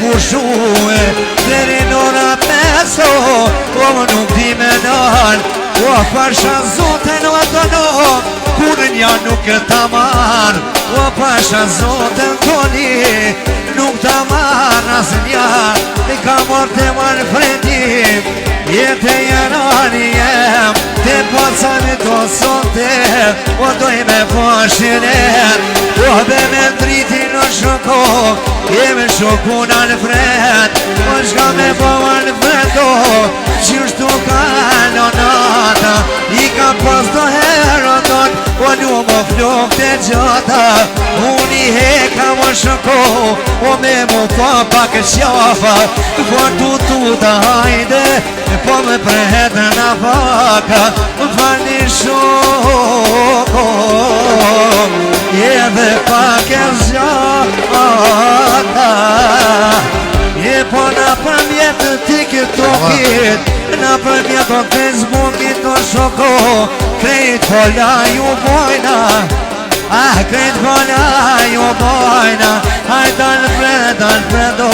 Pushuë, deri në ora 5, o nuk di me O pasha zoten o dono Kur nja nuk ta mar O pasha zoten toni Nuk ta mar as nja I ka morte marë fredim Jete janani jem Te pasani to sote O doj me pashinen O be me driti në shoko Jeme shoku në fred O shka me bova në fredo Qishtu ka në nata I ka pas do heroton O një më flok të gjata Unë I heka më shoko O me më pa pak shafa Por tu të hajde Po me prehet në paka Fani shoko Edhe pak e zjata Po në përmjet TikTokit Në përmjet të Facebookit Të shoko Krejt pola ju bojna Krejt pola ju bojna Hajdan fredo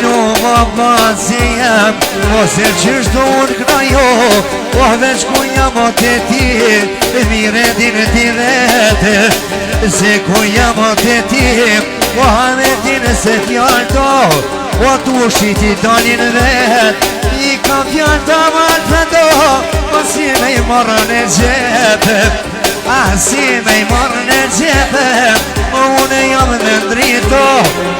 Nuk më pësijem O se qështu unë kënajo O veç ku jam o të ti Mire din t'i vete Se ku jam o të ti O hametin se fjall to O tu shiti dalin vet I ka fjall të marrë fredo O si me I morën e gjepe Si me I morën e gjepe O une jam me ndrito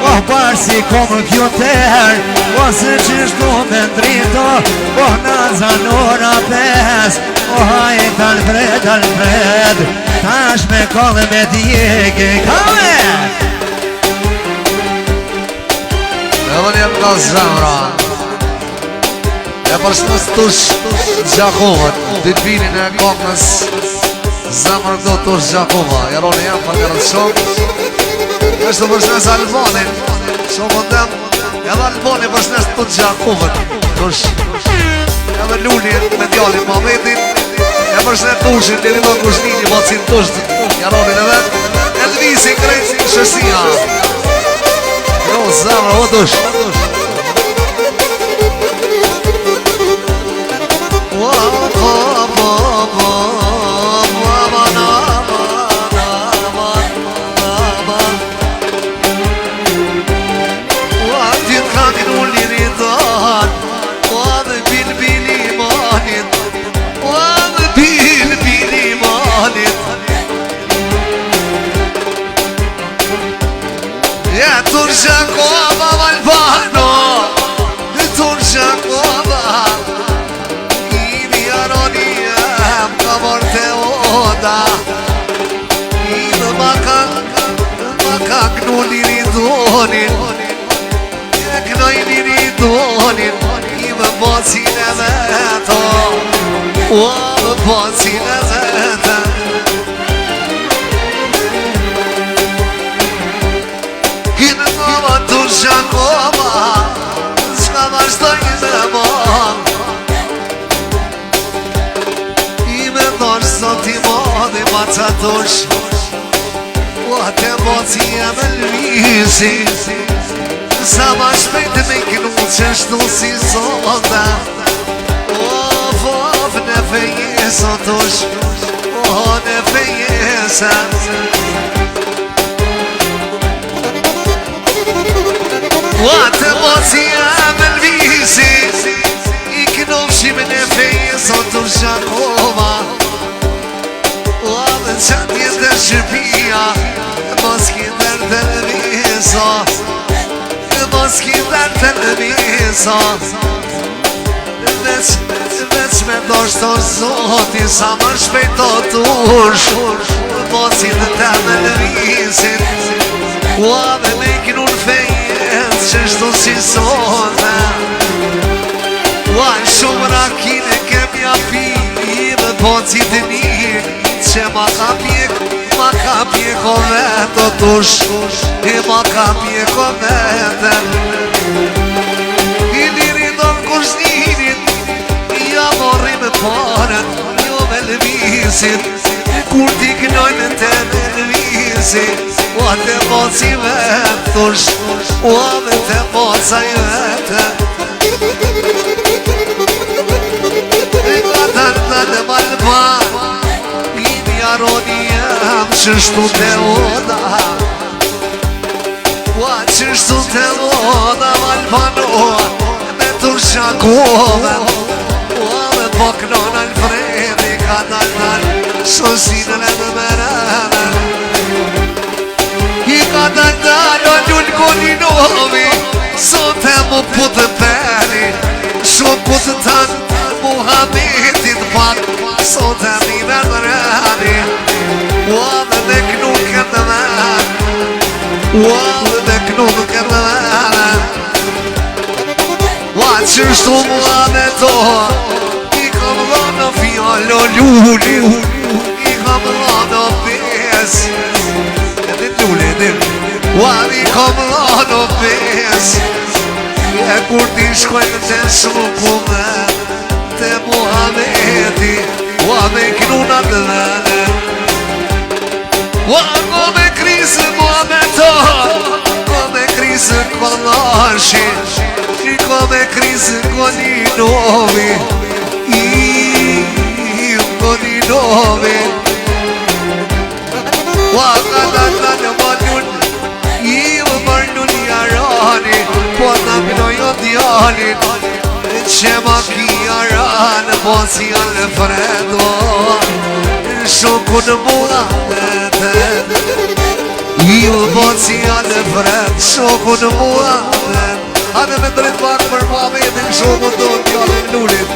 O parë si komë kjo ter O se qështu me ndrito O në zanora pes O hajt Alfred Tash me kollë me djeke Kame! Edhe njëm nga zemra E përshnes tush Gjakovët Ditë vinin e koknës Zemrë këto tush Gjakova Jaroni jam për kërët shumë Eshtë të përshnes Albonin Shumë ndem Edhe Albonin përshnes tush Gjakovët Tush Edhe Lullin me djallin Mametin E përshnes tushin Diri do kushnini Mocin tush Jaronin edhe Elvisi krejt shësia Jo, zemra, o dush Sa ma shpejt me kënu qështu si zonda Of në fejesa tush në fejesa Të mocija me lvisi I kënofshim në fejesa tush Gjakova Dhe qatë jetë të shërpia Mos kinder të lvisa Mos kinder të lvisa Veç me dosh të zoti Sa më shpejt o tush Mos kinder të lvisin Dhe me kënur fejes Qështu si sote Shumë rakine kemja pi Dhe poci të një Që ma ka pjek o vetë o tush I ma ka pjek o vetë I liri do në kushninin Ja morri me parën Jo me lëvisin Kur ti kënojnë të me lëvisin O të moci vetë tush O me të moca i vetë I ka të në malë pa I mjaroni jam qështu të oda Ua qështu të oda Valpanoa Me të shakove Ua me poknon Alfredi Ka dal Shosinën e më merene I ka dal o ljull Kolinovi Sot e mu putë peri Shokut tanë Muhammedit pak Sot e mi me mërani Ua me knuk e të men Ua me knuk e të men Ua qështu mua me to I kam dhënë fjallë o lullit I kam dhënë pes E dit lullit Ua I kam dhënë pes E kur ti shkojnë të shrukume Te Muhammedi Ua me knuna të dhene Ua ko me krisë Muhammedo Ko me krisë Kolashi I ko me krisë Kolinovi I Kolinovi Ua ka në malun I më mërnun jarani Po të minoj o djalin Që ma ki jaran Po si Alfredo Shoku në mua I më po si Alfred Shoku në mua Ane me drejt pak për Muhammedin Shoku do t'jallin lullit